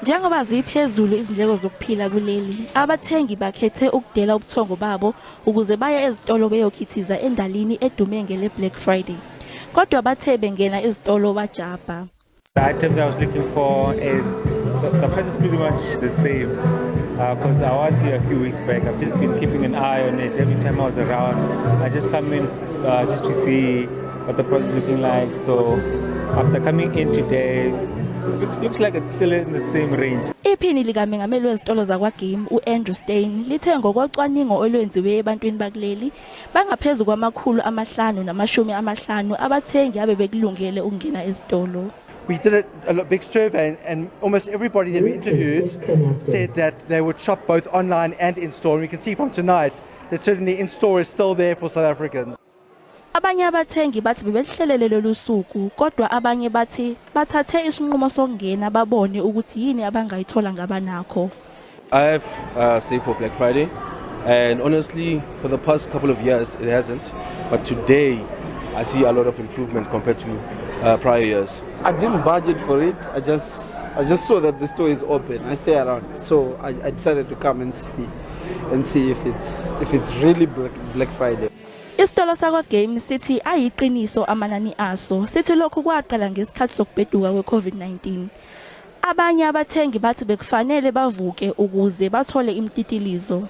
Njengoba ziphezulu izindleko zokuphila kuleli, abathengi bakhethe ukudela ubuthongo babo ukuze baye ezitolo beyokhithiza endalini edume ngele Black Friday. Kodwa bathe bengena ezitolo bajabha. The item that I was looking for is the price is pretty much the same because I was here a few weeks back. I've just been keeping an eye on it every time I was around. I just come in just to see what the price is looking like. So after coming in today, it looks like it's still in the same range. Iphini likamengameli wezitolo zakwaGame uAndrew Stein lithe ngokocwaningo olwenziwe ebantwini bakuleli bangaphezulu kwamakhulu amahlanu namashumi amahlanu abathengi abebekulungele ukungena ezitolo. We did a big survey and almost everybody that we interviewed said that they would shop both online and in-store. And we can see from tonight that certainly in-store is still there for South Africans. Abanye abathengi bathi bebehlelele lolu suku kodwa abanye bathi bathathe isinqumo sokungena babone ukuthi yini abangayithola ngabanakho. I've saved for Black Friday and honestly for the past couple of years it hasn't, but today I see a lot of improvement compared to prior years. I didn't budget for it. I just saw that the store is open. I stay around, so I decided to come and see if it's really Black Friday. Isitolo sakwaGame sithi ayiqiniso amanani aso. Sithi lokhu kwaqala ngesikhathi sokubheduka kwe-COVID-19. Abanye abathengi bathi bekufanele bavuke ukuze bathole imtitilizo.